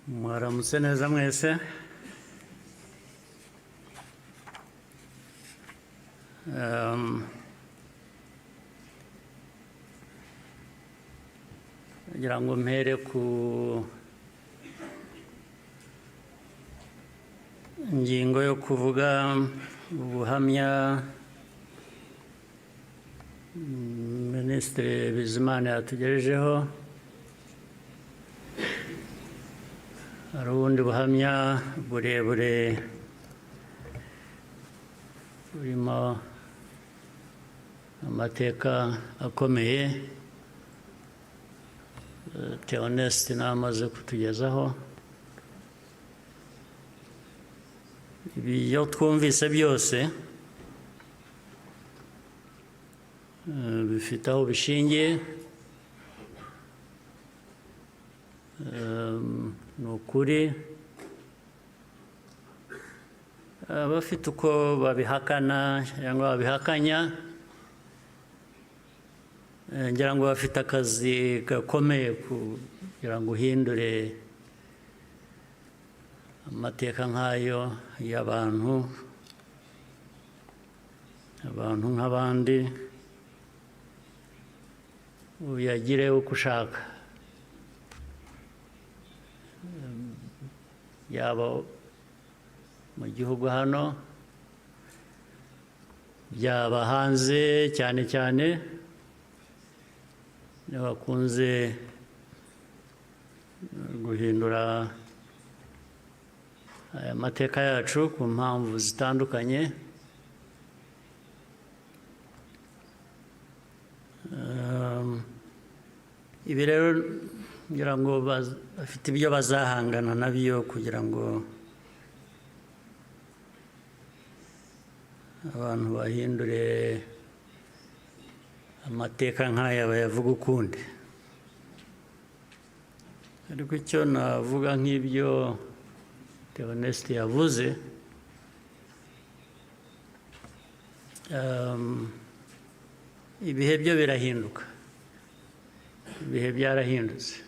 Mwaramutse neza mwese. Ngira ngo mpere ku ngingo yo kuvuga ubuhamya Minisitiri Bizimana yatugejejeho. Hari ubundi buhamya burebure burimo amateka akomeye Theoneste n'amaze kutugezaho. Ibyo twumvise byose bifite aho bishingiye. Ni ukuri abafite uko babihakana cyangwa babihakanya, ngira ngo bafite akazi gakomeye kugira ngo uhindure amateka nk'ayo y'abantu nk'abandi, uyagire uko ushaka, yaba mu gihugu hano, byaba hanze, cyane cyane bakunze guhindura aya mateka yacu ku mpamvu zitandukanye. Ibi rero ngira ngo bafite ibyo bazahangana nabyo kugira ngo abantu bahindure amateka nk'aya bayavuga ukundi. Ariko icyo navuga nk'ibyo Theoneste yavuze, ibihe byo birahinduka, ibihe byarahindutse.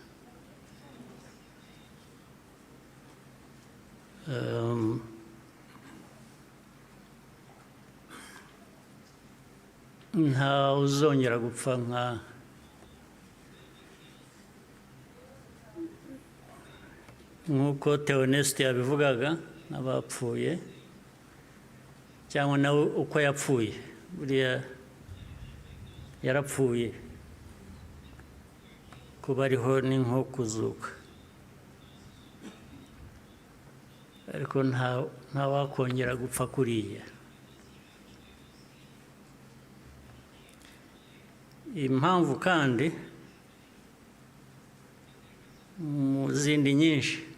Nta uzongera gupfa nk'uko Theoneste yabivugaga, n'abapfuye cyangwa nawe uko yapfuye. Buriya yarapfuye, kuba ariho ni nko kuzuka, ariko nta wakongera gupfa kuriya. Impamvu kandi mu zindi nyinshi,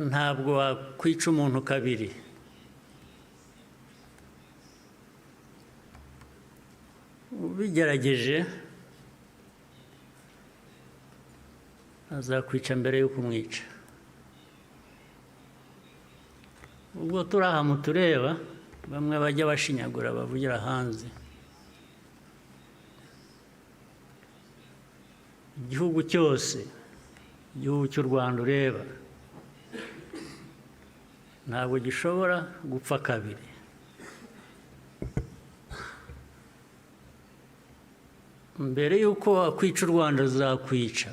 ntabwo wakwica umuntu kabiri. Ubigerageje azakwica mbere yo kumwica. Ubwo turi aha mutureba, bamwe bajya bashinyagura bavugira hanze. Igihugu cyose, igihugu cy'u Rwanda ureba, ntabwo gishobora gupfa kabiri. Mbere y'uko wakwica u Rwanda azakwica.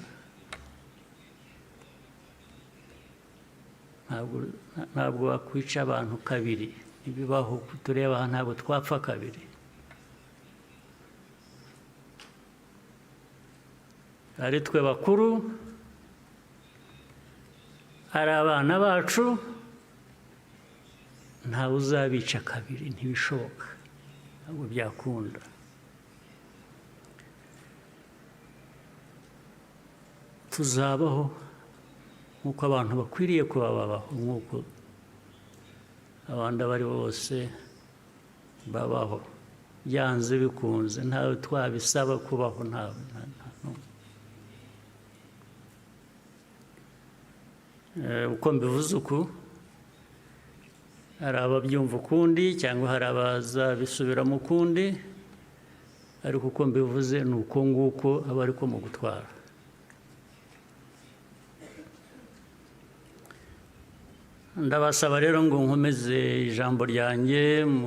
Ntabwo wakwica abantu kabiri, ntibibaho. Tureba aha ntabwo twapfa kabiri. Ari twe bakuru, ari abana bacu, ntawe uzabica kabiri, ntibishoboka, ntabwo byakunda. Tuzabaho nk'uko abantu bakwiriye kuba babaho, nk'uko abandi abo ari bo bose babaho, byanze bikunze. ntawe twabisaba kubaho, ntawe. Uko mbivuze uku, hari ababyumva ukundi cyangwa hari abazabisubiramo ukundi, ariko uko mbivuze ni uko nguko aba ariko mu gutwara. Ndabasaba rero ngo nkomeze ijambo ryanjye mu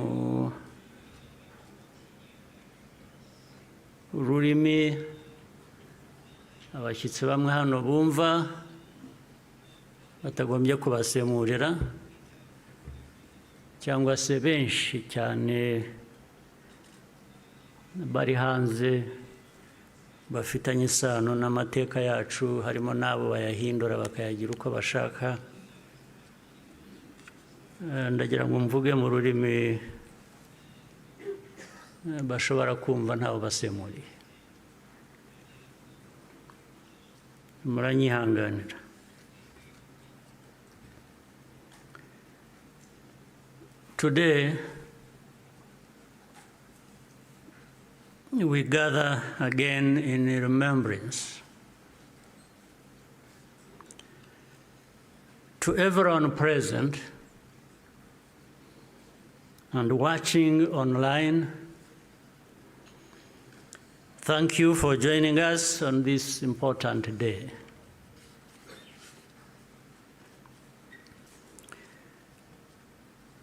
rurimi abashyitsi bamwe hano bumva batagombye kubasemurira, cyangwa se benshi cyane bari hanze bafitanye isano n'amateka yacu, harimo n'abo bayahindura bakayagira uko bashaka. Ndagira ngo mvuge mu rurimi bashobora kumva ntawe basemuriye. Muranyihanganira. Today, we gather again in remembrance to everyone present and watching online. Thank you for joining us on this important day.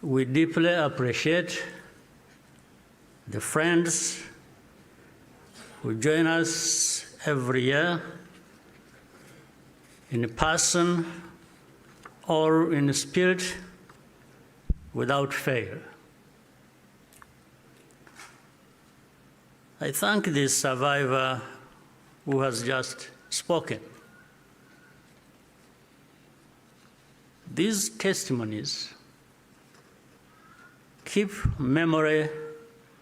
We deeply appreciate the friends who join us every year in person or in spirit without fail. I thank the survivor who has just spoken. These testimonies keep memory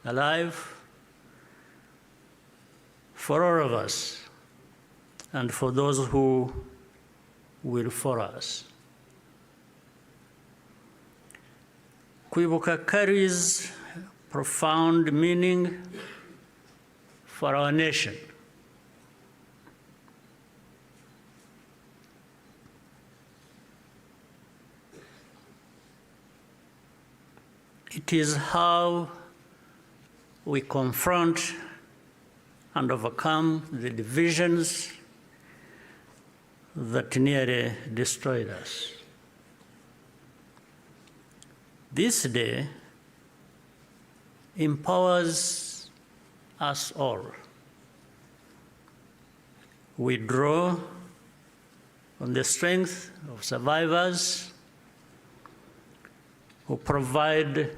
alive for all of us and for those who will follow us. Kwibuka carries profound meaning for our nation. It is how we confront and overcome the divisions that nearly destroyed us. This day empowers us all. We draw on the strength of survivors who provide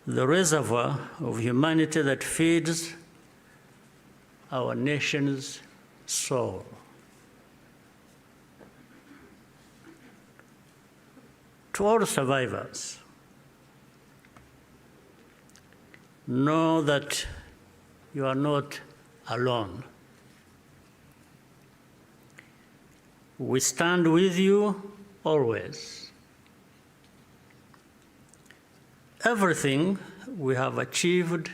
the reservoir of humanity that feeds our nation's soul. To all survivors, know that you are not alone. We stand with you always. Everything we have achieved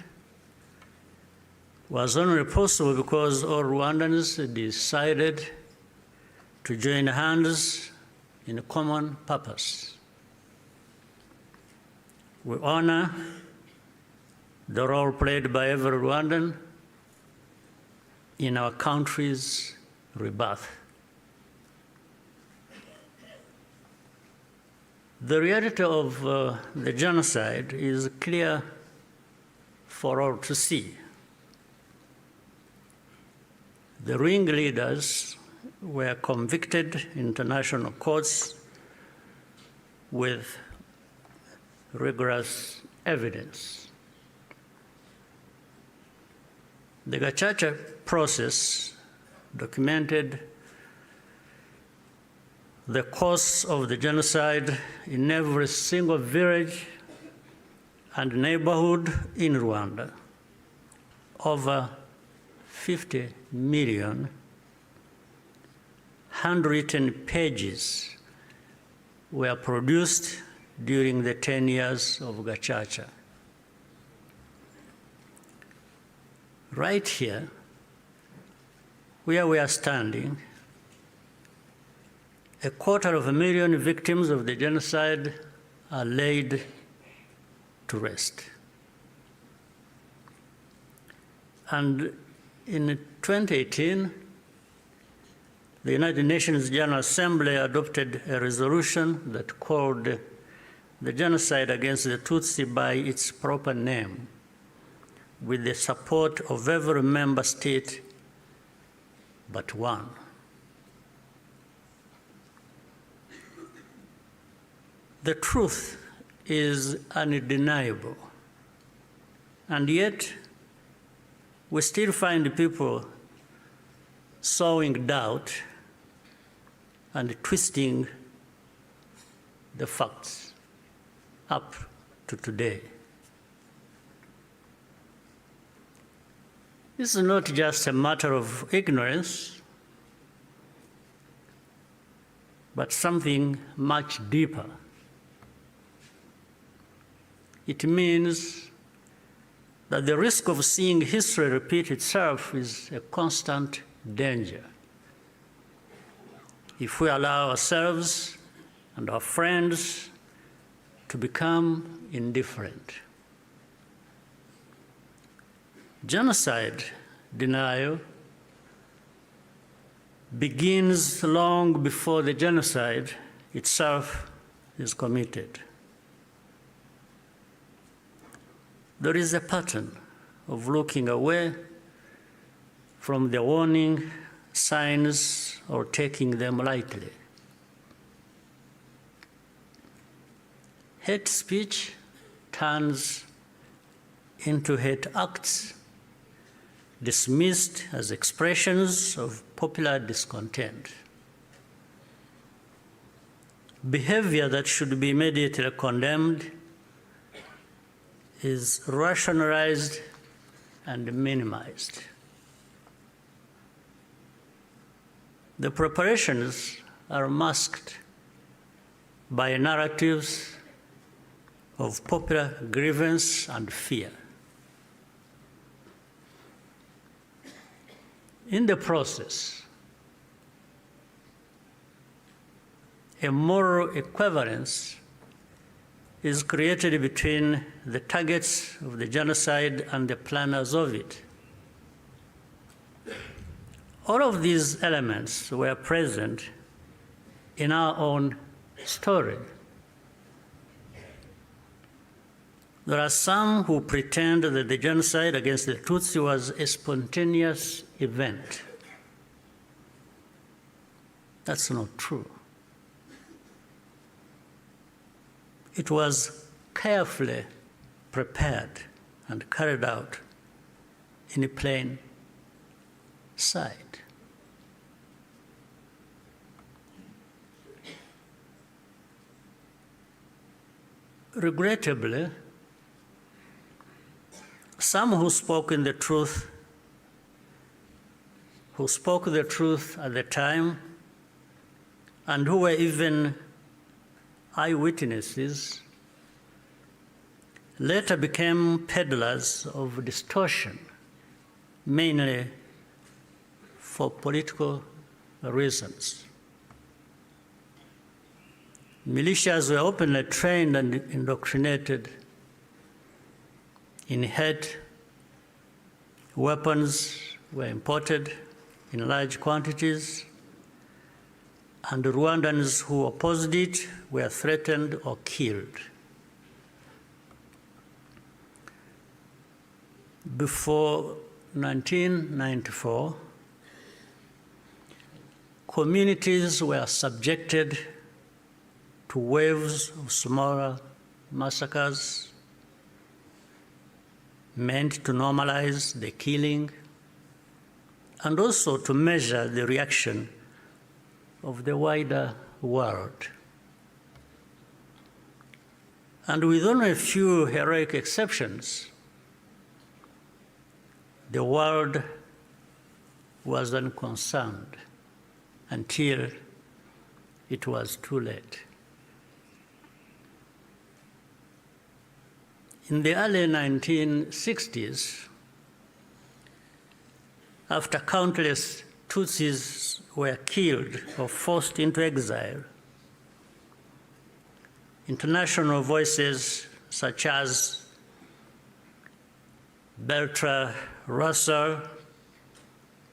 was only possible because all Rwandans decided to join hands in a common purpose. We honor the role played by every Rwandan in our country's rebirth. The reality of the genocide is clear for all to see. The ringleaders were convicted in international courts with rigorous evidence. The Gacaca process documented the course of the genocide in every single village and neighborhood in Rwanda. Over 50 million handwritten pages were produced during the 10 years of Gacaca. Right here, where we are standing, 250,000 victims of the genocide are laid to rest. And in 2018, the United Nations General Assembly adopted a resolution that called the genocide against the Tutsi by its proper name, with the support of every member state but one. The truth is undeniable, and yet we still find people sowing doubt and twisting the facts up to today. This is not just a matter of ignorance, but something much deeper. It means that the risk of seeing history repeat itself is a constant danger. If we allow ourselves and our friends to become indifferent. Genocide denial begins long before the genocide itself is committed. There is a pattern of looking away from the warning signs or taking them lightly. Hate speech turns into hate acts, dismissed as expressions of popular discontent. Behavior that should be immediately condemned is rationalized and minimized. The preparations are masked by narratives of popular grievance and fear. In the process, a moral equivalence is created between the targets of the genocide and the planners of it. All of these elements were present in our own story. There are some who pretend that the genocide against the Tutsi was a spontaneous event. That's not true. It was carefully prepared and carried out in plain sight. Regrettably, some who spoke the truth at the time, and who were even eyewitnesses, later became peddlers of distortion, mainly for political reasons. Militias were openly trained and indoctrinated in hate. Weapons were imported in large quantities, and Rwandans who opposed it were threatened or killed. Before 1994, communities were subjected to waves of smaller massacres meant to normalize the killing and also to measure the reaction of the wider world. And with only a few heroic exceptions, the world was unconcerned until it was too late. In the early 1960s, after countless Tutsis were killed or forced into exile, international voices such as Bertrand Russell,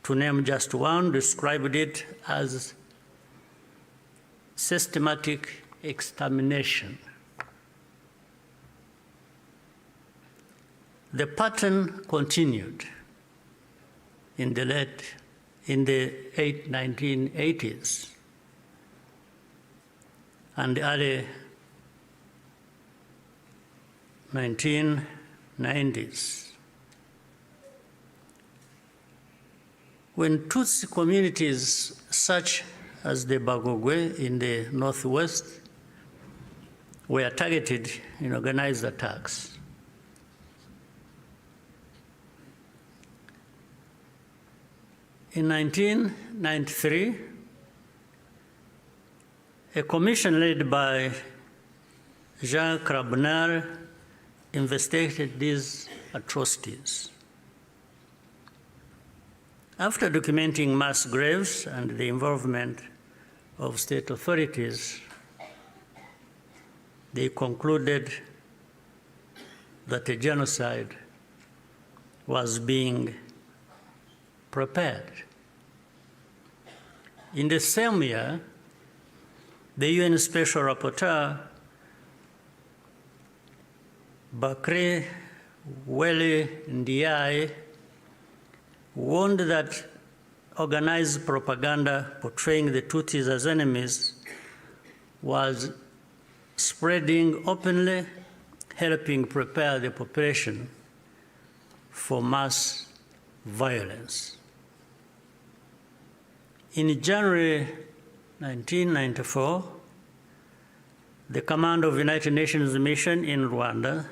to name just one, described it as systematic extermination. The pattern continued in the 1980s and early 1990s. When Tutsi communities such as the Bagogwe in the northwest were targeted in organized attacks, in 1993, a commission led by Jean Crabonneau investigated these atrocities. After documenting mass graves and the involvement of state authorities, they concluded that a genocide was being prepared. In the same year, the UN Special Rapporteur, Bakri Wele Ndiaye, warned that organized propaganda portraying the Tutsis as enemies was spreading openly, helping prepare the population for mass violence. In January 1994, the Command of the United Nations Mission in Rwanda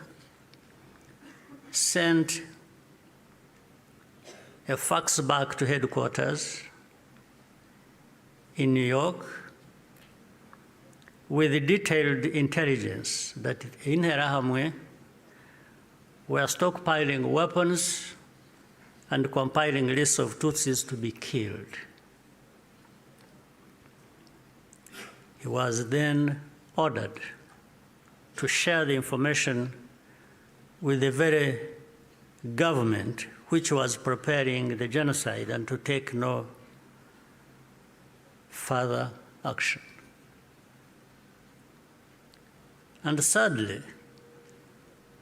sent a fax back to headquarters in New York with detailed intelligence that Interahamwe were stockpiling weapons and compiling lists of Tutsis to be killed. He was then ordered to share the information with the very government which was preparing the genocide and to take no further action. And sadly,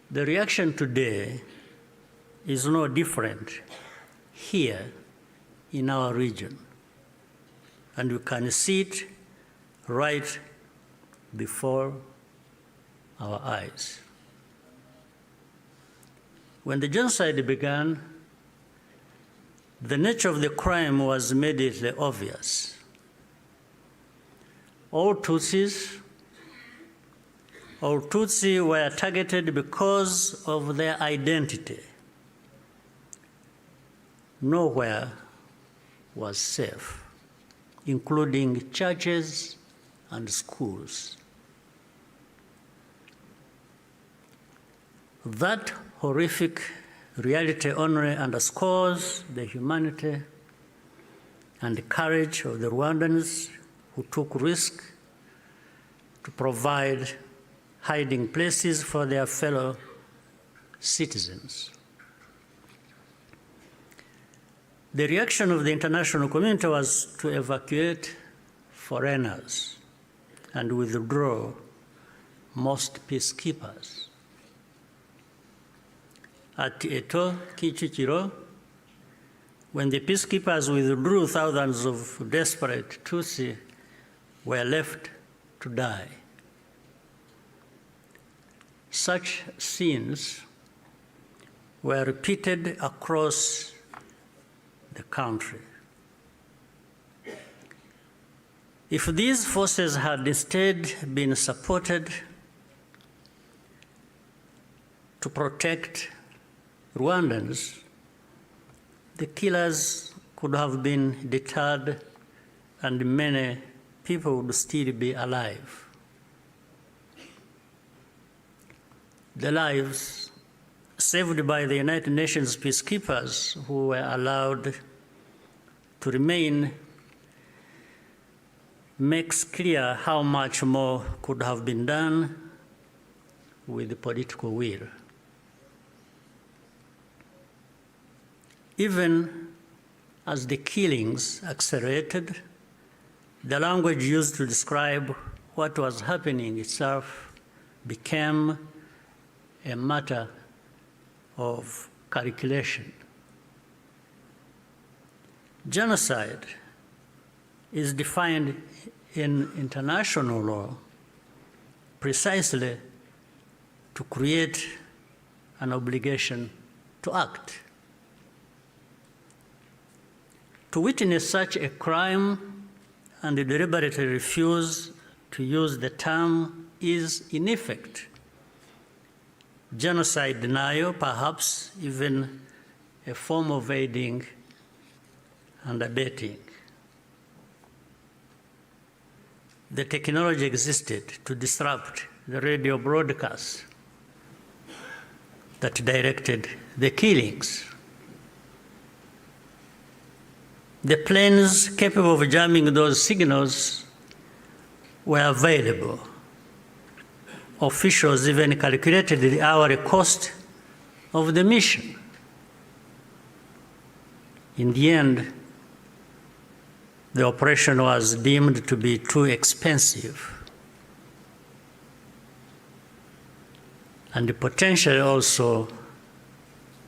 the reaction today is no different here in our region. And you can see it right before our eyes. When the genocide began, the nature of the crime was immediately obvious. All Tutsi were targeted because of their identity. Nowhere was safe, including churches and schools. That horrific reality only underscores the humanity and the courage of the Rwandans who took risk to provide hiding places for their fellow citizens. The reaction of the international community was to evacuate foreigners and withdraw most peacekeepers. At Eto, Kichikiro, when the peacekeepers withdrew, thousands of desperate Tutsi were left to die. Such scenes were repeated across the country. If these forces had instead been supported to protect Rwandans, the killers could have been deterred and many people would still be alive. The lives saved by the United Nations peacekeepers who were allowed to remain makes clear how much more could have been done with political will. Even as the killings accelerated, the language used to describe what was happening itself became a matter of calculation. Genocide is defined in international law precisely to create an obligation to act. To witness such a crime and deliberately refuse to use the term is, in effect, genocide denial, perhaps even a form of aiding and abetting. The technology existed to disrupt the radio broadcasts that directed the killings. The planes capable of jamming those signals were available. Officials even calculated the hourly cost of the mission. In the end, the operation was deemed to be too expensive and potentially also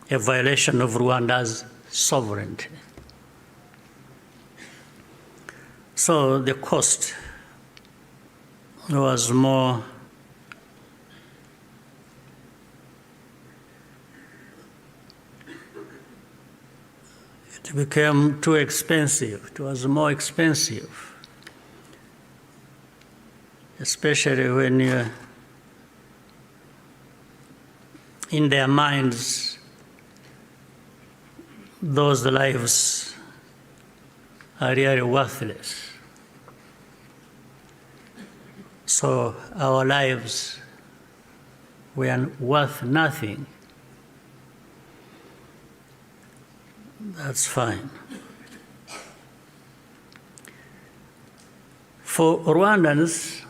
a violation of Rwanda's sovereignty. So the cost was more it became too expensive. It was more expensive, especially when in their minds, those lives are really worthless. So our lives were worth nothing. That's fine. For Rwandans,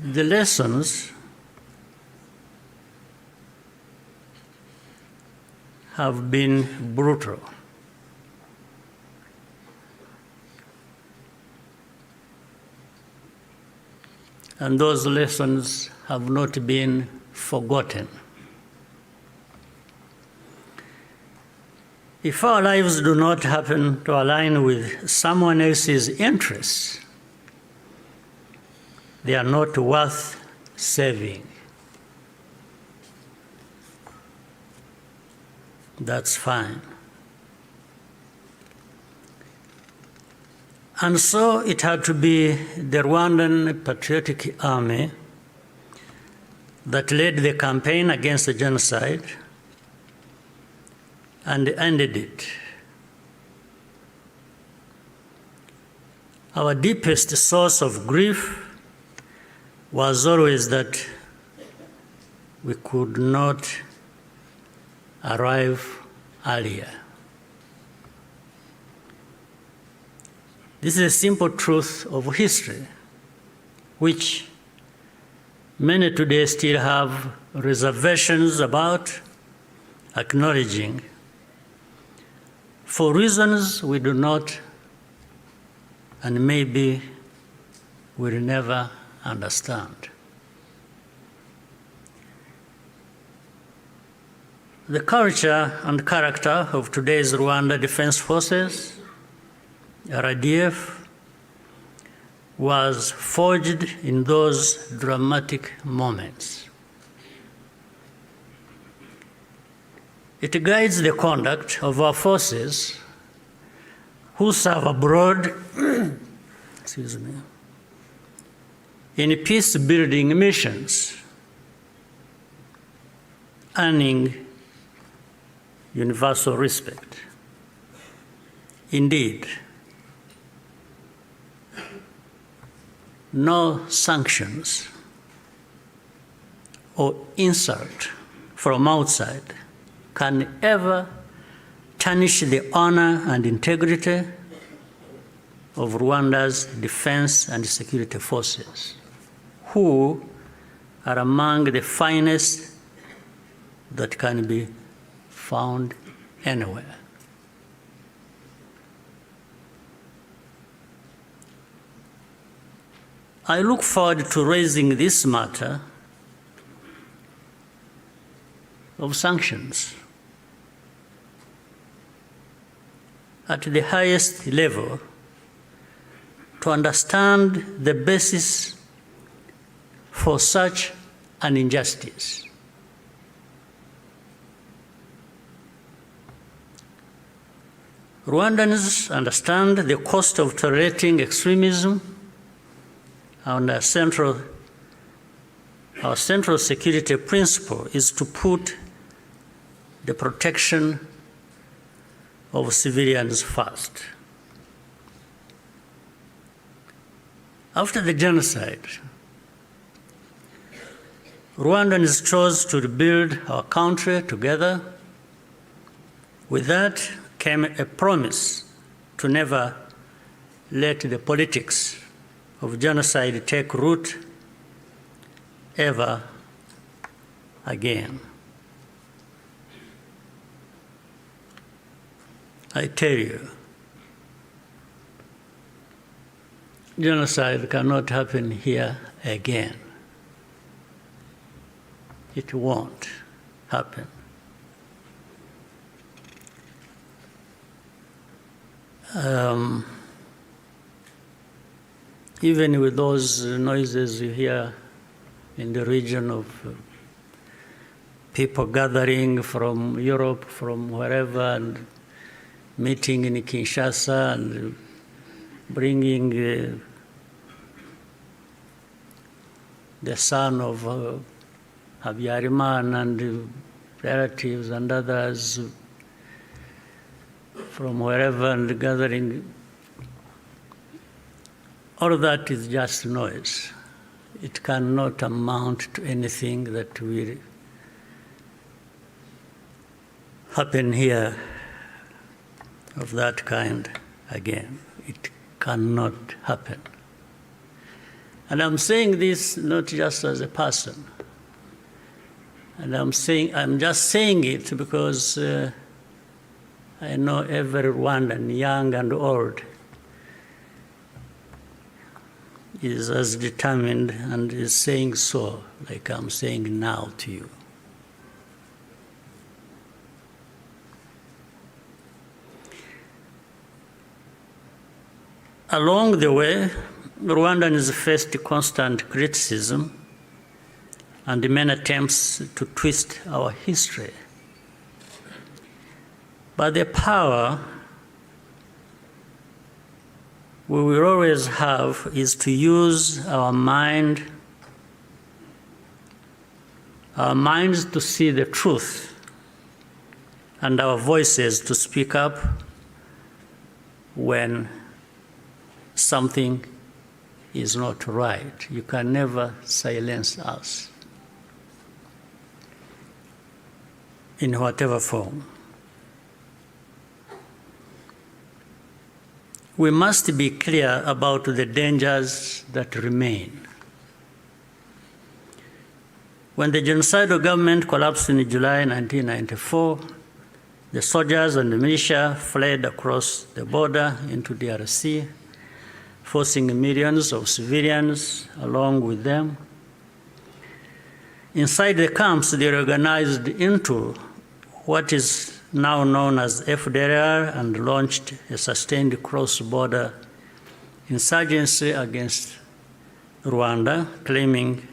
the lessons have been brutal. And those lessons have not been forgotten. If our lives do not happen to align with someone else's interests, they are not worth saving. That's fine. And so it had to be the Rwandan Patriotic Army that led the campaign against the genocide and ended it. Our deepest source of grief was always that we could not arrive earlier. This is a simple truth of history, which many today still have reservations about acknowledging, for reasons we do not and maybe will never understand. The culture and character of today's Rwanda Defense Forces, RDF, was forged in those dramatic moments. It guides the conduct of our forces who serve abroad excuse me, in peace-building missions, earning universal respect. Indeed, no sanctions or insult from outside can ever tarnish the honor and integrity of Rwanda's defense and security forces, who are among the finest that can be found anywhere. I look forward to raising this matter of sanctions at the highest level to understand the basis for such an injustice. Rwandans understand the cost of tolerating extremism, and our central security principle is to put the protection of civilians first. After the genocide, Rwandans chose to rebuild our country together. With that came a promise to never let the politics of genocide take root ever again. I tell you, genocide cannot happen here again. It won't happen. Even with those noises you hear in the region of people gathering from Europe, from wherever, and meeting in Kinshasa and bringing the son of Habyarimana and relatives and others from wherever and gathering. All of that is just noise. It cannot amount to anything that will happen here of that kind again. It cannot happen. And I'm saying this not just as a person. And I'm just saying it because I know every Rwandan, young and old, is as determined and is saying so, like I'm saying now to you. Along the way, Rwandans faced constant criticism and many attempts to twist our history. But the power we will always have is to use our minds to see the truth, and our voices to speak up when something is not right. You can never silence us in whatever form. We must be clear about the dangers that remain. When the genocidal government collapsed in July 1994, the soldiers and the militia fled across the border into DRC, forcing millions of civilians along with them. Inside the camps, they organized into what is now known as FDLR and launched a sustained cross-border insurgency against Rwanda, claiming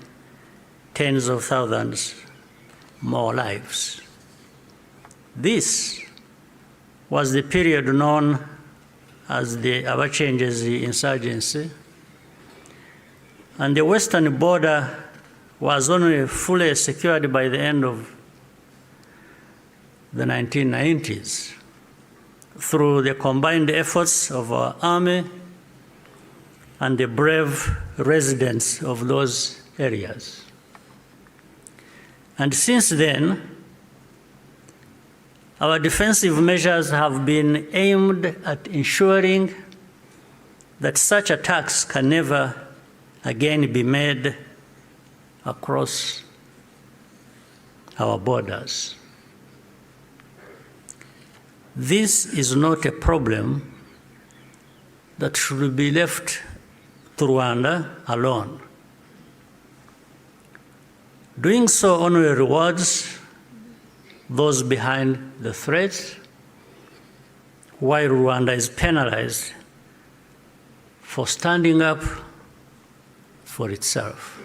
tens of thousands more lives. This was the period known as the Abacengezi insurgency, and the western border was only fully secured by the end of the 1990s through the combined efforts of our army and the brave residents of those areas. And since then, our defensive measures have been aimed at ensuring that such attacks can never again be made across our borders. This is not a problem that should be left to Rwanda alone. Doing so only rewards those behind the threats, while Rwanda is penalized for standing up for itself.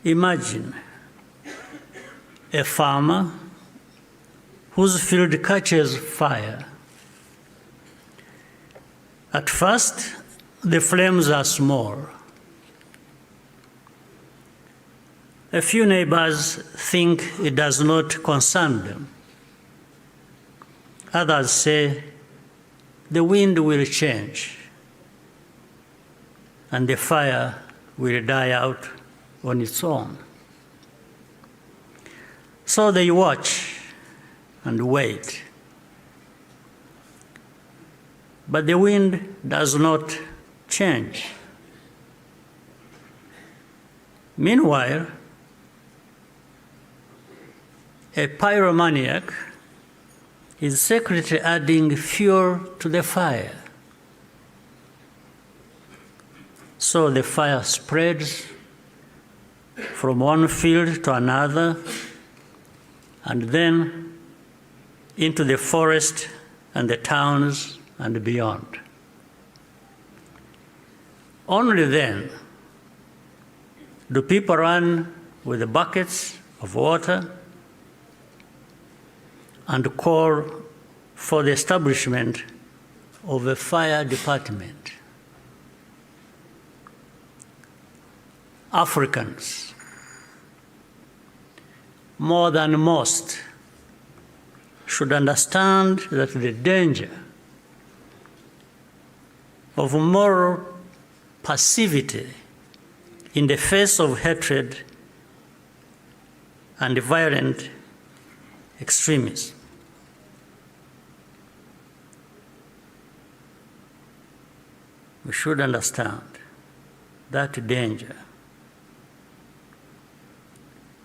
Imagine a farmer whose field catches fire. At first, the flames are small. A few neighbors think it does not concern them. Others say the wind will change and the fire will die out on its own. So they watch and wait. But the wind does not change. Meanwhile, a pyromaniac is secretly adding fuel to the fire. So the fire spreads from one field to another, and then into the forest and the towns and beyond. Only then do people run with the buckets of water and call for the establishment of a fire department. Africans, more than most, should understand that the danger of moral passivity in the face of hatred and violent extremism. We should understand that danger,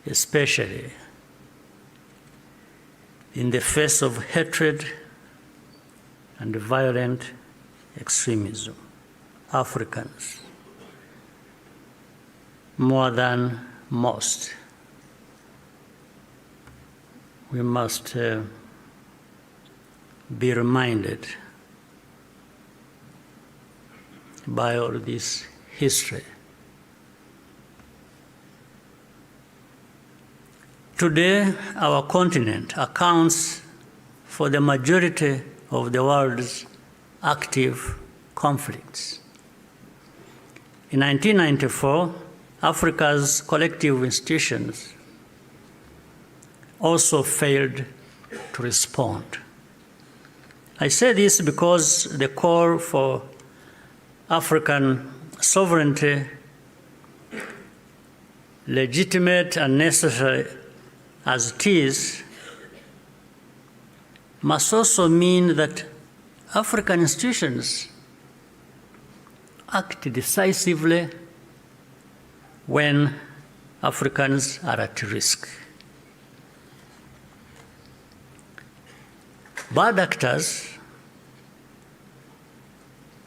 especially in the face of hatred and violent extremism. Africans, more than most, we must be reminded by all this history. Today, our continent accounts for the majority of the world's active conflicts. In 1994, Africa's collective institutions also failed to respond. I say this because the call for African sovereignty, legitimate and necessary as it is, must also mean that African institutions act decisively when Africans are at risk. Bad actors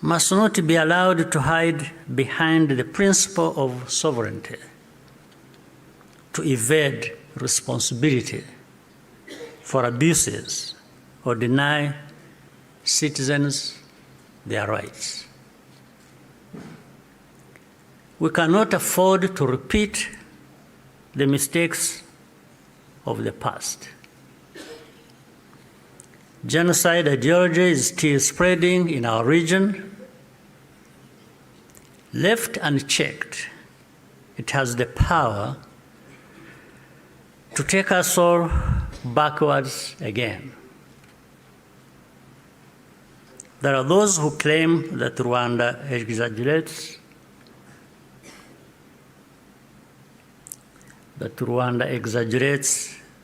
must not be allowed to hide behind the principle of sovereignty, to evade responsibility for abuses or deny citizens their rights. We cannot afford to repeat the mistakes of the past. Genocide ideology is still spreading in our region. Left unchecked, it has the power to take us all backwards again. There are those who claim that Rwanda exaggerates,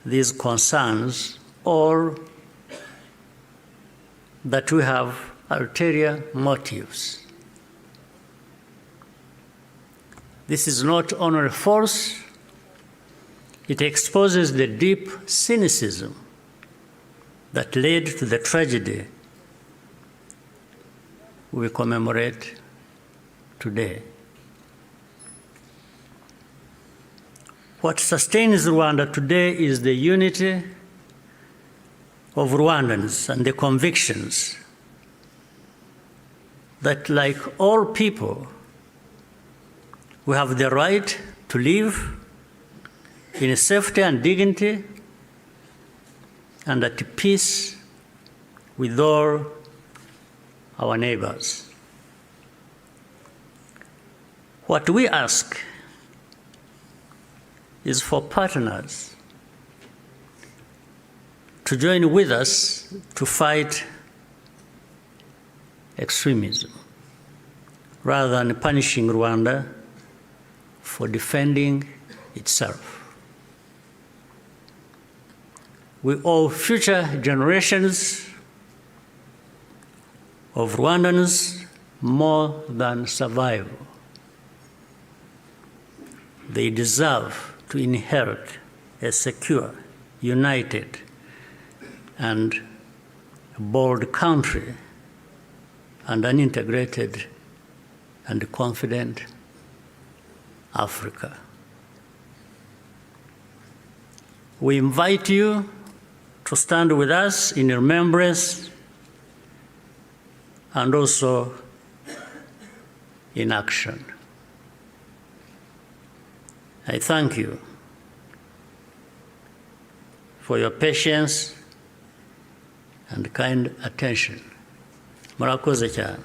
these concerns, or that we have ulterior motives. This is not only false, it exposes the deep cynicism that led to the tragedy we commemorate today. What sustains Rwanda today is the unity of Rwandans and the convictions that, like all people, we have the right to live in safety and dignity and at peace with all our neighbors. What we ask is for partners to join with us to fight extremism, rather than punishing Rwanda for defending itself. We owe future generations of Rwandans more than survival. They deserve to inherit a secure, united, and bold country and an integrated and confident Africa. We invite you to stand with us in remembrance and also in action. I thank you for your patience and kind attention. Murakoze cyane.